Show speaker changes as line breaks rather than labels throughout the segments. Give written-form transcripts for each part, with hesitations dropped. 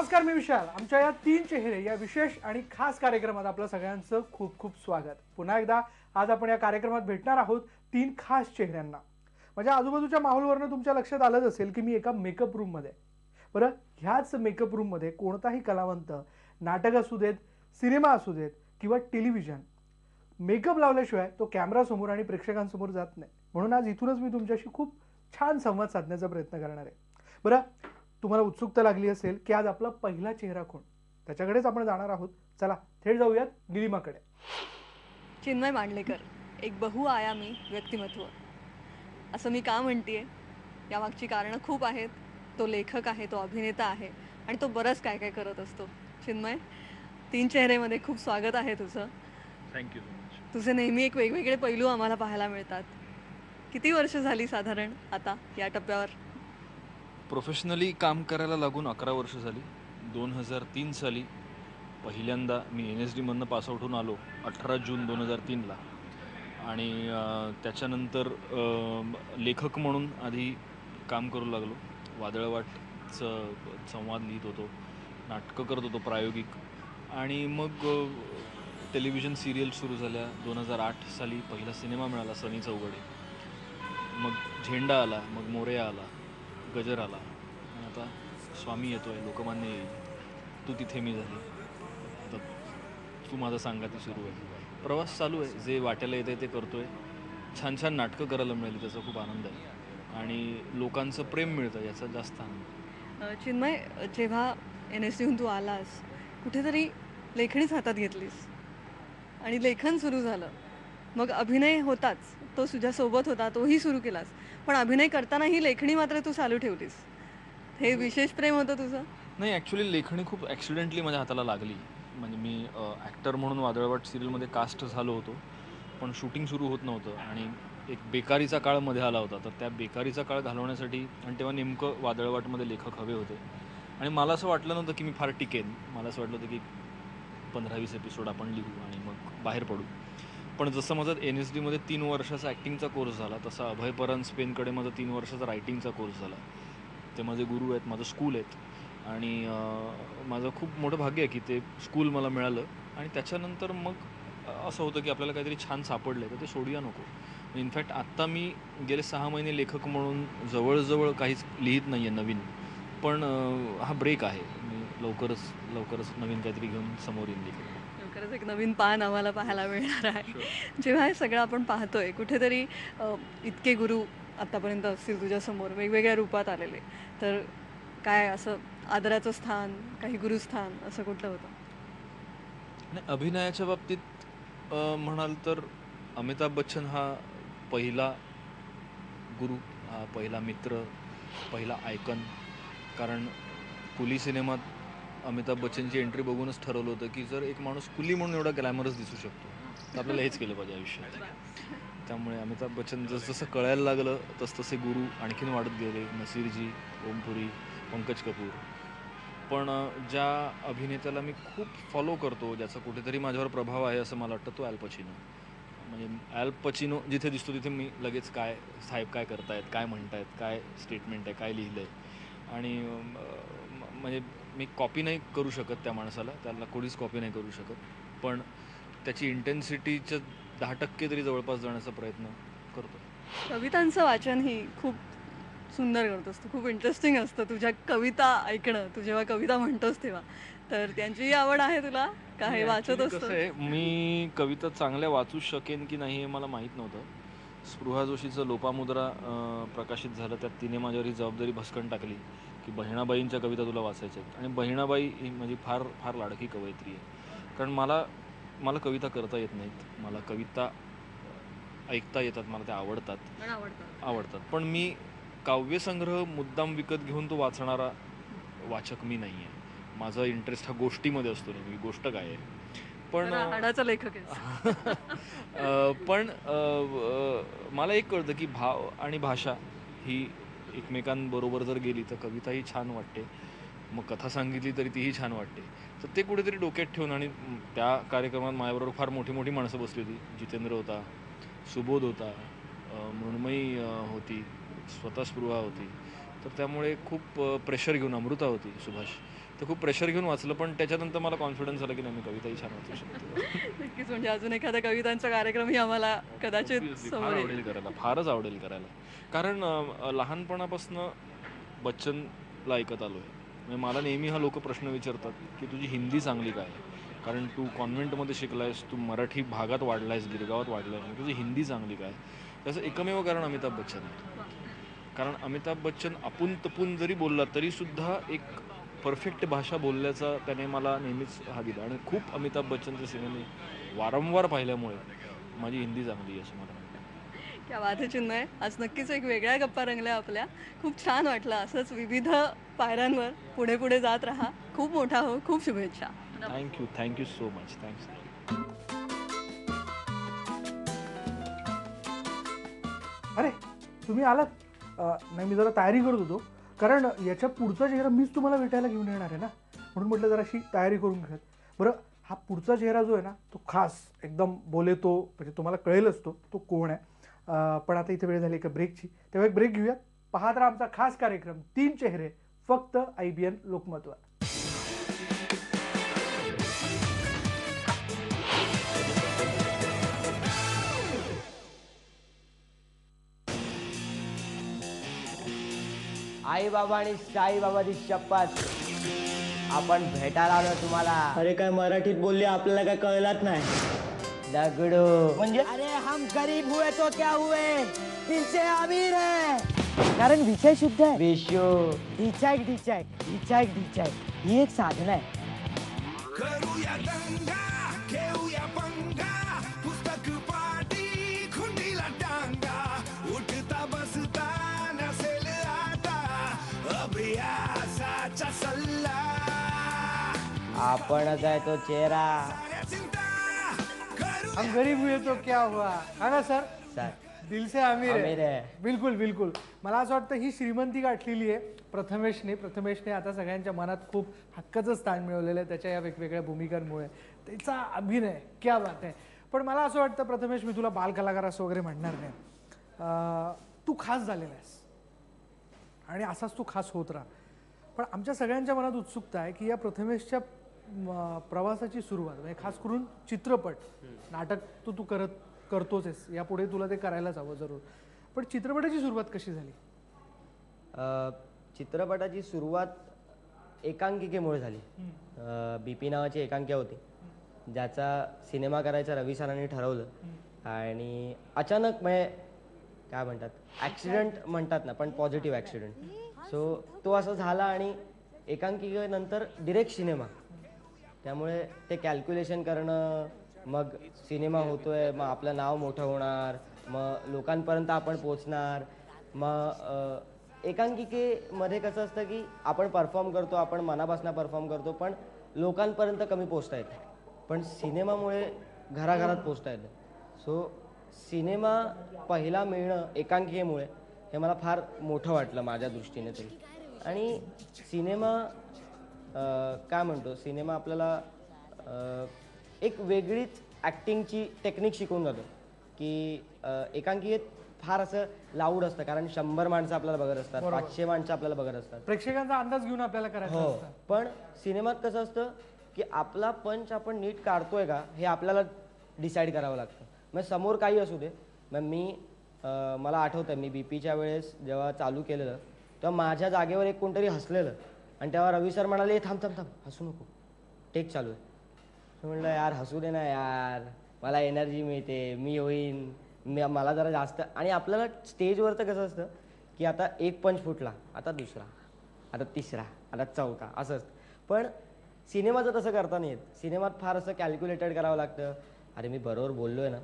नमस्कार, मी विशाल. आमच्या या तीन चेहरे या विशेष आणि खास कार्यक्रमात आपलं सगळ्यांचं खूप खूप स्वागत. पुन्हा एकदा आज आपण या कार्यक्रमात भेटणार आहोत तीन खास चेहऱ्यांना. माझ्या आजूबाजूच्या माहोलवरनं तुमच्या लक्षात आलंच असेल की मी एका मेकअप रूममध्ये. बरं, ह्याच मेकअप रूममध्ये कोणताही कलावंत नाटक असू देत, सिनेमा असू देत किंवा टेलिव्हिजन, मेकअप लावल्याशिवाय तो कॅमेरासमोर आणि प्रेक्षकांसमोर जात नाही. म्हणून आज इथूनच मी तुमच्याशी खूप छान संवाद साधण्याचा प्रयत्न करणार आहे. बरं, तुम्हाला उत्सुकता लागली असेल की आज आपला पहिला चेहरा कोण, त्याच्याकडेच आपण जाणार आहोत. चला थेट जाऊयात गिरिमाकडे.
चिन्मय मांडलेकर, एक बहुआयामी व्यक्तिमत्व. असं मी का म्हणतेय, यामागची कारणं खूप आहेत. तो लेखक आहे, तो अभिनेता आहे आणि तो बरंच काय काय करत असतो. चिन्मय, तीन चेहरेमध्ये खूप स्वागत आहे तुझं.
Thank you so much.
तुझे नेहमी एक वेगवेगळे पैलू आम्हाला पाहायला मिळतात. किती वर्ष झाली साधारण आता या टप्प्यावर?
प्रोफेशनली काम करायला लागून 11 वर्ष झाली. 2003 साली पहिल्यांदा मी NSDमधनं पासआउट होऊन आलो 18 जून 2003ला. आणि त्याच्यानंतर लेखक म्हणून आधी काम करू लागलो. वादळवाटचं संवाद लिहित होतो, नाटकं करत होतो प्रायोगिक. आणि मग टेलिव्हिजन सिरियल सुरू झाल्या. 2008 साली पहिला सिनेमा मिळाला, सनी चौघडे. मग झेंडा आला, मग मोरया आला, गजर आला, आणि आता स्वामी येतोय, लोकमान्य येईल, तू तिथे मी झाली, आता तू माझा सांगाती सुरू आहे. प्रवास चालू आहे. जे वाट्याला येतं आहे ते करतोय. छान छान नाटकं करायला मिळाली, त्याचा खूप आनंद आहे. आणि लोकांचं प्रेम मिळतं, याचा जास्त आनंद.
चिन्मय, जेव्हा NSDहून तू आलास, कुठेतरी लेखणीच हातात घेतलीस आणि लेखन सुरू झालं. मग अभिनय होताच, तो तुझ्यासोबत होता, तोही सुरू केलास. पण अभिनय करतानाही लेखणी मात्र तू चालू ठेवलीस. हे विशेष प्रेम होतं तुझं?
नाही, ॲक्च्युली लेखणी खूप ॲक्सिडेंटली माझ्या हाताला लागली. म्हणजे मी ॲक्टर म्हणून वादळवाट सिरियलमध्ये कास्ट झालो होतो, पण शूटिंग सुरू होत नव्हतं. आणि एक बेकारीचा काळ मध्ये आला होता. तर त्या बेकारीचा काळ घालवण्यासाठी, आणि तेव्हा नेमकं वादळवाटमध्ये लेखक हवे होते. आणि मला असं वाटलं नव्हतं की मी फार टिकेन. मला असं वाटलं होतं की 15-20 एपिसोड आपण लिहू आणि मग बाहेर पडू. पण जसं माझा NSDमध्ये 3 वर्षाचा ॲक्टिंगचा कोर्स झाला, तसा अभय परांज स्पेनकडे माझा 3 वर्षाचा रायटिंगचा कोर्स झाला. ते माझे गुरु आहेत, माझं स्कूल आहेत. आणि माझं खूप मोठं भाग्य आहे की ते स्कूल मला मिळालं. आणि त्याच्यानंतर मग असं होतं की आपल्याला काहीतरी छान सापडलं आहे, तर ते सोडूया नको. इनफॅक्ट आत्ता मी गेले 6 महिने लेखक म्हणून जवळजवळ काहीच लिहित नाही आहे नवीन. पण हा ब्रेक आहे. मी लवकरच नवीन काहीतरी घेऊन समोर येईन लेखक.
लवकरच एक नवीन पान आम्हाला पाहायला मिळणार आहे. जेव्हा हे सगळं आपण पाहतोय, कुठेतरी इतके गुरु आत्तापर्यंत असतील तुझ्यासमोर, वेगवेगळ्या रूपात आलेले, तर काय असं आदराचं स्थान, काही गुरुस्थान असं कुठलं होतं?
आणि अभिनयाच्या बाबतीत म्हणाल तर अमिताभ बच्चन हा पहिला गुरु, हा पहिला मित्र, पहिला आयकन. कारण कुली सिनेमात अमिताभ बच्चनची एंट्री बघूनच ठरवलं होतं की जर एक माणूस कुली म्हणून एवढा ग्लॅमरस दिसू शकतो, तर आपल्याला हेच केलं पाहिजे आयुष्यात. त्यामुळे अमिताभ बच्चन जसं कळायला लागलं तसतसे गुरु आणखीन वाढत गेले. नसीरजी, ओमपुरी, पंकज कपूर. पण ज्या अभिनेत्याला मी खूप फॉलो करतो, ज्याचा कुठेतरी माझ्यावर प्रभाव आहे असं मला वाटतं, तो अल पचिनो. म्हणजे अल पचिनो जिथे दिसतो तिथे मी लगेच काय साहेब काय करतायत, काय म्हणतायत, काय स्टेटमेंट आहे, काय लिहिलं आहे. आणि म्हणजे मी कॉपी नाही करू शकत त्या माणसाला, त्याला कोणीच कॉपी नाही करू शकत. पण त्याची इंटेन्सिटीच्या 10% तरी जवळपास जाण्याचा प्रयत्न करतो.
कवितांचं वाचनही खूप सुंदर करतोस तू, खूप इंटरेस्टिंग असतं तुझ्या कविता ऐकणं. तू जेव्हा कविता म्हणतोस तेव्हा, तर त्यांचीही आवड आहे तुला का? हे वाचत असतं?
कसं आहे, मी कविता चांगल्या वाचू शकेन की नाही हे मला माहीत नव्हतं. स्पृहा जोशीचं लोपामुद्रा प्रकाशित झालं, त्यात तिने माझ्यावर ही जबाबदारी भस्कन टाकली की बहिणाबाईंच्या कविता तुला वाचायच्या आहेत. आणि बहिणाबाई ही माझी फार फार लाडकी कवयित्री आहे. कारण मला कविता करता येत नाहीत, मला कविता ऐकता येतात, मला त्या आवडतात. पण मी काव्यसंग्रह मुद्दाम विकत घेऊन तो वाचणारा वाचक मी नाही आहे. माझा इंटरेस्ट हा गोष्टीमध्ये असतो. नेहमी गोष्ट काय आहे. पण
हाडाचा लेखक आहे.
पण मला एक कळतं की भाव आणि भाषा ही एकमेकांबरोबर जर गेली तर कविताही छान वाटते, मग कथा सांगितली तरी तीही छान वाटते. तर ते कुठेतरी डोक्यात ठेवून, आणि त्या कार्यक्रमात माझ्याबरोबर फार मोठी मोठी माणसं बसली होती. जितेंद्र होता, सुबोध होता, मृण्मयी होती, स्वतः स्पृहा होती. तर त्यामुळे खूप प्रेशर घेऊन, अमृता होती, सुभाष. तर खूप प्रेशर घेऊन वाचलं, पण त्याच्यानंतर मला कॉन्फिडन्स आला की नाही, मी कविताही छान वाचू शकतो.
नक्कीच, म्हणजे अजून एखादा कवितांचा कार्यक्रमही आम्हाला कदाचित
Obviously,
समोर
फार
येईल.
आवडेल करायला, फारच आवडेल करायला. कारण लहानपणापासून बच्चनला ऐकत आलो आहे. म्हणजे मला नेहमी हा लोक प्रश्न विचारतात की तुझी हिंदी चांगली काय आहे? कारण तू कॉन्व्हेंटमध्ये शिकलायस, तू मराठी भागात वाढलायस, गिरगावात वाढलायस, म्हणजे तुझी हिंदी चांगली काय? त्याचं एकमेव कारण अमिताभ बच्चन आहे. कारण अमिताभ बच्चन आपण तपून जरी बोलला तरीसुद्धा एक परफेक्ट भाषा बोलल्याचा त्याने मला नेहमीच हा दिला. आणि खूप अमिताभ बच्चनचे सिनेमे वारंवार पाहिल्यामुळे माझी हिंदी चांगली आहे असं मला वाटतं.
क्या बात है चिन्मय, आज नक्कीच एक वेगळ्या गप्पा रंगल्या आपल्या. खूप छान वाटलं. असंच विविध पायऱ्यांवर पुढे पुढे जात राहा. खूप मोठा हो. खूप शुभेच्छा.
Thank you so much. थँक्स.
अरे तुम्ही आलात. नाही, मी जरा तयारी करत होतो, कारण याच्या पुढचा चेहरा मीच तुम्हाला भेटायला घेऊन येणार आहे ना, म्हणून म्हटलं जराशी तयारी करून घेत. बरं, हा पुढचा चेहरा जो आहे ना, तो खास एकदम बोले तो, म्हणजे तुम्हाला कळेलच तो कोण आहे. पण आता इथे वेळ झाली का ब्रेकची, तेव्हा एक ब्रेक घेऊयात. पाहत राहा आमचा खास कार्यक्रम 3 चेहरे, फक्त IBN लोकमतवर.
आई बाबा आणि साई बाबाची शपथ, आपण भेटायला आलो तुम्हाला.
अरे काय मराठीत बोलली आपल्याला काय कळलाच नाही.
दगडू
म्हणजे
अरे हम गरीब हुए तो क्या हुए, दिल से अमीर है. कारण विषय शुद्ध आहे. विशू डिचॅक डिचॅक डिचॅक डिचॅक ही एक साधना आहे.
करूया दंगा घेऊया पंगा, पुस्तक पाटी खुंडीला टांगा, उठता बसता नसेल आता अभ्यासाचा सल्ला.
आपणच आहे तो चेहरा.
साऱ्या चिंता करू
हम गरीब हुए तो क्या हुआ, हा ना सर?
सर
दिल से आमिर
आमिर
आहे.
आहे.
बिलकुल बिलकुल. मला असं वाटतं ही श्रीमंती गाठलेली आहे प्रथमेशने आता सगळ्यांच्या मनात खूप हक्काचं स्थान मिळवलेलं आहे त्याच्या या वेगवेगळ्या भूमिकांमुळे. त्याचा अभिनय क्या बात आहे. पण मला असं वाटतं प्रथमेश, मी तुला बाल कलाकार असं वगैरे म्हणणार नाही. तू खास झालेला आहेस आणि असाच तू खास होत राहा. पण आमच्या सगळ्यांच्या मनात उत्सुकता आहे की या प्रथमेशच्या प्रवासाची सुरुवात, म्हणजे खास करून चित्रपट, नाटक तू करतोच आहेस, यापुढे तुला ते करायलाच हवं जरूर. पण चित्रपटाची सुरुवात कशी झाली?
चित्रपटाची सुरुवात एकांकिकेमुळे झाली. BP नावाची एकांकिका होती, ज्याचा सिनेमा करायचा रवी सरांनी ठरवलं आणि अचानक म्हणजे काय म्हणतात, ॲक्सिडेंट म्हणतात ना, पण पॉझिटिव्ह ॲक्सिडेंट. सो तो असं झाला आणि एकांकिकेनंतर डिरेक्ट सिनेमा. त्यामुळे ते कॅल्क्युलेशन करणं, मग सिनेमा होतोय, मग आपलं नाव मोठं होणार, मग लोकांपर्यंत आपण पोचणार. मग एकांकिकेमध्ये कसं असतं की आपण परफॉर्म करतो, आपण मनापासून परफॉर्म करतो, पण लोकांपर्यंत कमी पोचता येतं. पण सिनेमामुळे घराघरात पोचता येतं. सो सिनेमा पहिला मिळणं एकांकिकेमुळे हे मला फार मोठं वाटलं माझ्या दृष्टीने तरी. आणि सिनेमा काय म्हणतो, सिनेमा आपल्याला एक वेगळीच ॲक्टिंगची टेक्निक शिकवून जातो की एकांकिकेत फार असं लाऊड असतं, कारण 100 माणसं आपल्याला बघत असतात, 500 माणसं आपल्याला बघत असतात.
प्रेक्षकांचा अंदाज घेऊन आपल्याला करायचं
हो,
असतं.
पण सिनेमात कसं असतं की आपला पंच आपण नीट काढतोय का हे आपल्याला डिसाईड करावं लागतं. मग समोर काही असू दे. मग मला आठवतं मी BPच्या वेळेस जेव्हा चालू केलेलं तेव्हा माझ्या जागेवर एक कोणतरी हसलेलं आणि तेव्हा रवी सर म्हणाले, थांब थांब थांब, हसू नको, टेक चालू आहे. म्हणलं यार हसू दे ना यार, मला एनर्जी मिळते, मी होईन, मला जरा जास्त. आणि आपल्याला स्टेजवर तर कसं असतं की आता एक पंच फुटला, आता दुसरा, आता तिसरा, आता चौथा, असं असतं. पण सिनेमाचं तसं करता नाही येत. सिनेमात फार असं कॅल्क्युलेटेड करावं लागतं. अरे मी बरोबर बोललो आहे ना,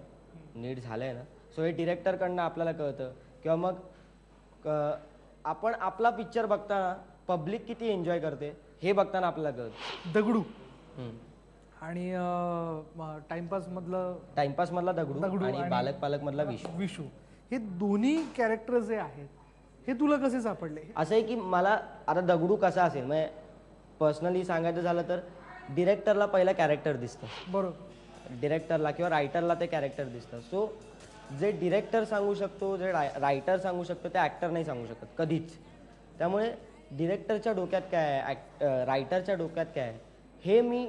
नीट झालं आहे ना. सो हे डिरेक्टरकडनं आपल्याला कळतं. किंवा मग आपण आपला पिक्चर बघताना पब्लिक किती एन्जॉय करते हे बघताना आपल्याला कळतं.
दगडू आणि टाइमपास
मधला दगडू आणि
आणि
बालक पालक मधला
विशू, हे दोन्ही कॅरेक्टर जे आहेत हे तुला कसे सापडले?
असं आहे की मला आता दगडू कसा असेल, म्हणजे पर्सनली सांगायचं झालं तर डिरेक्टरला पहिला कॅरेक्टर दिसतं.
बरोबर.
डिरेक्टरला किंवा रायटरला ते कॅरेक्टर दिसतं. सो जे डिरेक्टर सांगू शकतो, जे रायटर सांगू शकतो, ते ॲक्टर नाही सांगू शकत कधीच. त्यामुळे डिरेक्टरच्या डोक्यात काय आहे, रायटरच्या डोक्यात काय आहे, हे मी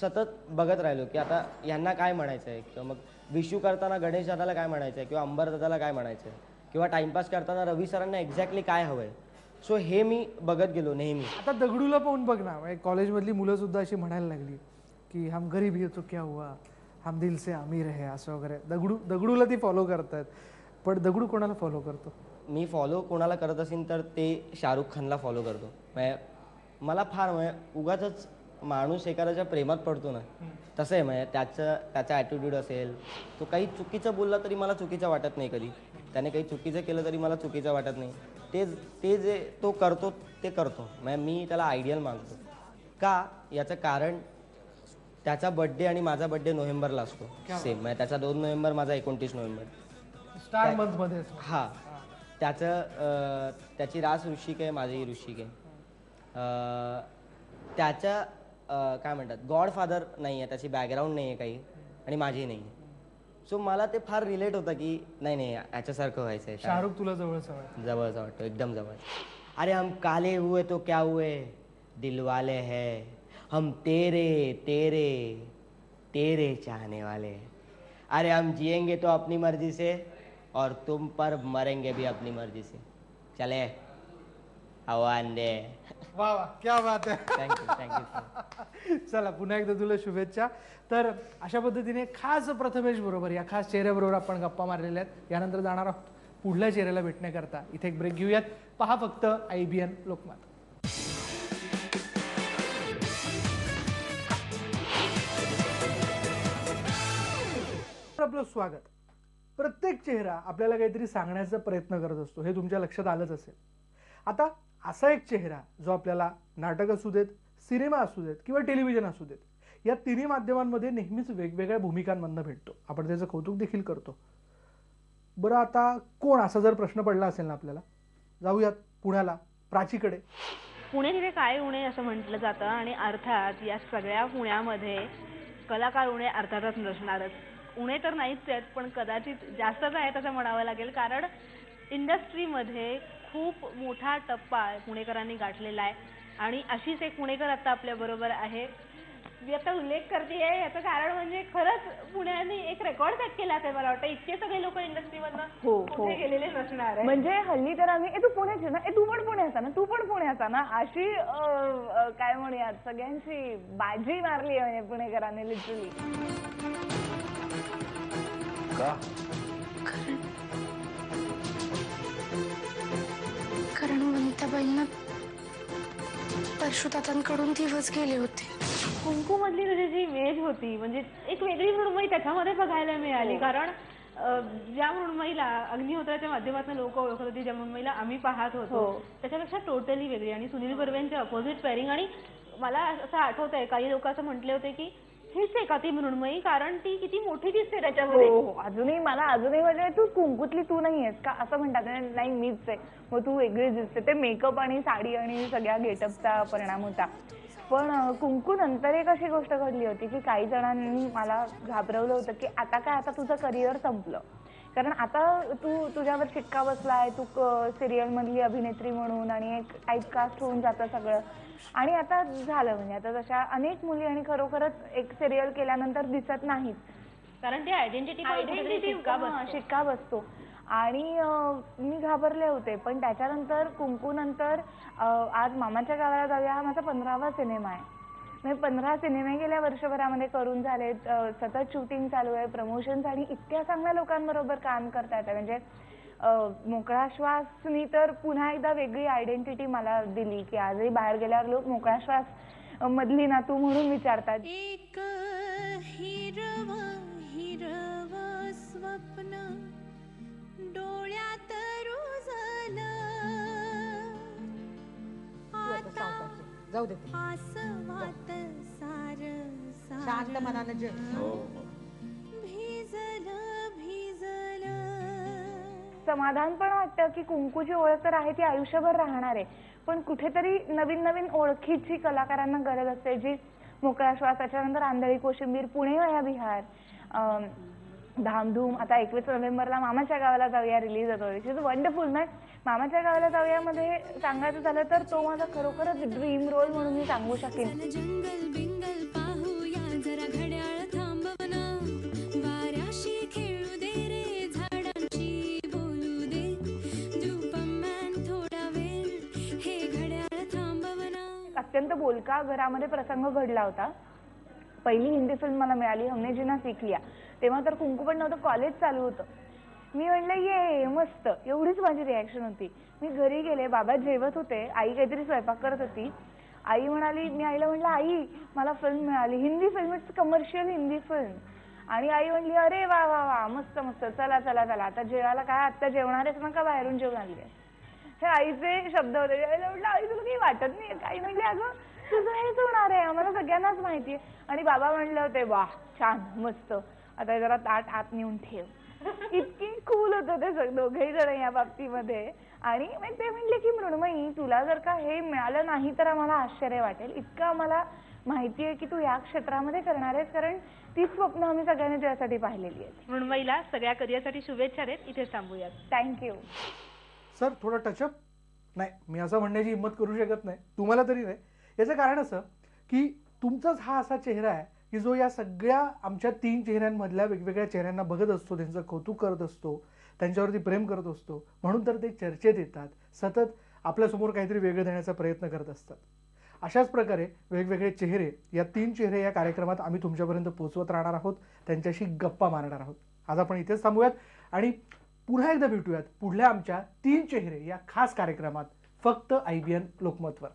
सतत बघत राहिलो की आता यांना काय म्हणायचं आहे, किंवा मग विशू करताना गणेश दादाला काय म्हणायचं आहे, किंवा अंबर दादाला काय म्हणायचं आहे, किंवा टाइमपास करताना रवी सरांना एक्झॅक्टली काय हवं आहे. सो हे मी बघत गेलो नेहमी.
आता दगडूला पाहून बघ ना, म्हणजे कॉलेजमधली मुलं सुद्धा अशी म्हणायला लागली की हम गरीब है तो क्या हुआ, हम दिल से अमीर है, असं वगैरे. दगडूला ती फॉलो करतायत. पण दगडू कोणाला फॉलो करतो?
मी फॉलो कोणाला करत असेल तर ते शाहरुख खानला फॉलो करतो. म्हणजे मला फार म्हणजे उगाचच माणूस एखाद्याच्या प्रेमात पडतो ना, तसं आहे. म्हणजे त्याचा ॲटिट्यूड असेल, तो काही चुकीचं बोलला तरी मला चुकीचं वाटत नाही कधी, त्याने काही चुकीचं केलं तरी मला चुकीचं वाटत नाही. ते जे तो करतो ते करतो. म्हणजे मी त्याला आयडियल मागतो. का याचं कारण त्याचा बड्डे आणि माझा बड्डे नोव्हेंबरला असतो सेम. म्हणजे त्याचा 2 नोव्हेंबर, माझा 29 नोव्हेंबर.
स्टार मंथ मध्ये.
हां, त्याची रास वृश्चिक आहे, माझीही वृश्चिक आहे. त्याच्या काय म्हणतात गॉडफादर नाही आहे, त्याची बॅकग्राऊंड नाही आहे काही, आणि माझी नाही आहे. सो मला ते फार रिलेट होतं की नाही याच्यासारखं व्हायचं आहे.
शाहरुख तुला जवळचा वाटतो?
जवळचा वाटतो, एकदम जवळ. अरे हम काले हुए तो क्या हुए, दिलवाले है हम, तेरे तेरे तेरे चाहने वाले. अरे हम जिएंगे तो अपनी मर्जी से और तुम पर मरेंगे भी अपनी मर्जी से. चले आव्हान दे.
वा वा, क्या बात आहे.
थँक्यू.
चला, पुन्हा एकदा तुला शुभेच्छा. तर अशा पद्धतीने खास प्रथमेश बरोबर, या खास चेहऱ्याबरोबर आपण गप्पा मारलेल्या आहेत. यानंतर जाणार आहोत पुढल्या चेहऱ्याला भेटण्याकरता. इथे एक ब्रेक घेऊयात. पहा फक्त IBN लोकमत. आपलं स्वागत. प्रत्येक चेहरा आपल्याला काहीतरी सांगण्याचा प्रयत्न करत असतो, हे तुमच्या लक्षात आलंच असेल. आता असा एक चेहरा जो आपल्याला नाटक असू देत, सिनेमा असू देत किंवा टेलिव्हिजन असू देत, या तिन्ही माध्यमांमध्ये नेहमीच वेगवेगळ्या भूमिकांमधनं भेटतो. आपण त्याचं कौतुक देखील करतो. बरं, आता कोण, असा जर प्रश्न पडला असेल ना आपल्याला, जाऊयात पुण्याला, प्राचीकडे.
पुणे तिथे काय उणे असं म्हटलं जातं, आणि अर्थात या सगळ्या पुण्यामध्ये कलाकार उणे अर्थातच नसणारच. उणे तर नाहीच आहेत, पण कदाचित जास्तच आहेत असं म्हणावं लागेल. कारण इंडस्ट्रीमध्ये खूप मोठा टप्पा पुणेकरांनी गाठलेला आहे, आणि अशीच एक पुणेकर आता आपल्या बरोबर आहे. मी आता उल्लेख करतेय याचं कारण म्हणजे खरंच पुण्याने एक रेकॉर्ड सेट केला आहे. मला वाटतं इतके सगळे लोक इंडस्ट्रीमधनं कुठे गेलेले नसणार आहे.
म्हणजे हल्ली तर आम्ही तू पुण्याची ना, तू पण पुण्याचा ना, तू पण पुण्याचा ना, अशी काय म्हणूयात सगळ्यांची बाजी मारली आहे म्हणजे पुणेकरांनी लिटरली.
कारण वनिताबाईंना परशुदादांकडून दिवस गेले होते.
कुंकू मधली तुझी जी इमेज होती, म्हणजे एक वेगळी मृण्मयी त्याच्यामध्ये बघायला मिळाली. कारण ज्या मृण्मयीला अग्निहोत्राच्या माध्यमातून लोक ओळखत होती, ज्या मृण्मयीला आम्ही पाहत होतो, त्याच्यापेक्षा टोटली वेगळी. आणि सुनील बर्वेंचे अपोजिट पेअरिंग. आणि मला असं आठवत आहे, काही लोक असं म्हटले होते की हीच आहे का ती मृण्मयी, कारण ती किती मोठी दिसते त्याच्यामध्ये.
अजूनही म्हणजे तू कुंकूतली तू नाही आहेस का असं म्हणतात. नाही मीच आहे, मग तू वेगळीच दिसते. ते मेकअप आणि साडी आणि सगळ्या गेटअपचा परिणाम होता. पण कुंकू नंतर एक अशी गोष्ट घडली होती की काही जणांनी मला घाबरवलं होतं की आता तुझं करिअर संपलं, कारण आता तुझ्यावर शिक्का बसलाय, तू सिरियल मधली अभिनेत्री म्हणून, आणि एक टाईपकास्ट होऊन जातं सगळं. आणि आता झालं, म्हणजे आता तशा अनेक मुली आणि खरोखरच एक सिरियल केल्यानंतर दिसत नाहीत,
कारण ती आयडेंटिटी
शिक्का बसतो. आणि मी घाबरले होते. पण त्याच्यानंतर कुंकू नंतर आज मामाच्या गावाला जाऊया हा माझा 15वा सिनेमा आहे. म्हणजे 15 सिनेमे गेल्या वर्षभरामध्ये करून झालेत. सतत शूटिंग चालू आहे, प्रमोशन्स, आणि इतक्या चांगल्या लोकांबरोबर काम करता येतं. म्हणजे मोकळा श्वासनी तर पुन्हा एकदा वेगळी आयडेंटिटी मला दिली की आजही बाहेर गेल्यावर लोक मोकळा श्वास मधली ना तू म्हणून विचारतात.
एक हिरव हिरव स्वप्न डोळ्यात रुजलं, आता आसवात सार शांत मनानं भिजलं.
समाधान पण वाटतं की कुंकूची ओळख तर आहे ती आयुष्यभर राहणार आहे, पण कुठेतरी नवीन नवीन ओळखीची कलाकारांना गरज असते, जी मोकळा श्वासाच्या नंतर आंधळी कोशिंबीर, पुणे वया विहार, धामधूम, आता 21 नोव्हेंबरला मामाच्या गावाला जाऊया रिलीज होतो. Which is wonderful. ना मामाच्या गावाला जाऊयामध्ये सांगायचं झालं तर तो माझा खरोखरच ड्रीम रोल म्हणून मी सांगू शकेन.
जंगल बिंगल पाहूया जरा घड्याळ थांबवना वाऱ्याशी खेळू दे रे झाडांशी बोलू दे दुपम्यान थोडा वेळ हे घड्याळ थांबवना.
अत्यंत बोलका घरामध्ये प्रसंग घडला होता. पहिली हिंदी फिल्म मला मिळाली हमने जीना सीख लिया. तेव्हा तर कुंकू पण नव्हतं, कॉलेज चालू होतं. मी म्हणलं ये मस्त, एवढीच माझी रिॲक्शन होती. मी घरी गेले, बाबा जेवत होते, आई काहीतरी स्वयंपाक करत होती. आई म्हणाली, मी आईला म्हणलं आई मला फिल्म मिळाली, Hindi film, it's commercial Hindi film. आणि आई म्हणली अरे वा वा वा मस्त मस्त, चला चला चला आता जेवायला काय, आत्ता जेवणारेच ना का बाहेरून जेवण आली आहे. हे आईचे शब्द होते. आईला म्हटलं आई तुला काही वाटत नाही. आई म्हणली अगं तुझं हेच होणार आहे, आम्हाला सगळ्यांनाच माहिती आहे. आणि बाबा म्हणले होते वा छान मस्त, आता जरा ताट आत नेऊन ठेव. इतकी कूल होतं ते दोघेही जण या बाबतीमध्ये. आणि ते म्हणले की मृण्मयी तुला जर का हे मिळालं नाही तर आम्हाला आश्चर्य वाटेल, इतकं आम्हाला माहिती आहे की तू या क्षेत्रामध्ये करणार आहेस, कारण ती स्वप्न आम्ही सगळ्यांनी तुझ्यासाठी पाहिलेली आहेत.
मृण्मयीला सगळ्या करिअरसाठी शुभेच्छा देत इथेच थांबूयात.
थँक्यू.
सर थोडं टचअप नाही, मी असं म्हणण्याची हिंमत करू शकत नाही, तुम्हाला तरी नाही. याचं कारण असं की तुमचाच हा असा चेहरा आहे की जो या सगळ्या आमच्या 3 चेहऱ्यांमधल्या वेगवेगळ्या चेहऱ्यांना बघत असतो, त्यांचं कौतुक करत असतो, त्यांच्यावरती प्रेम करत असतो. म्हणून तर ते चर्चेत येतात, सतत आपल्यासमोर काहीतरी वेगळं देण्याचा प्रयत्न करत असतात. अशाच प्रकारे वेगवेगळे चेहरे, या 3 चेहरे या कार्यक्रमात आम्ही तुमच्यापर्यंत पोहोचवत राहणार आहोत, त्यांच्याशी गप्पा मारणार आहोत. आज आपण इथेच थांबूयात आणि पुन्हा एकदा भेटूयात पुढल्या आमच्या 3 चेहरे या खास कार्यक्रमात, फक्त IBN लोकमतवर.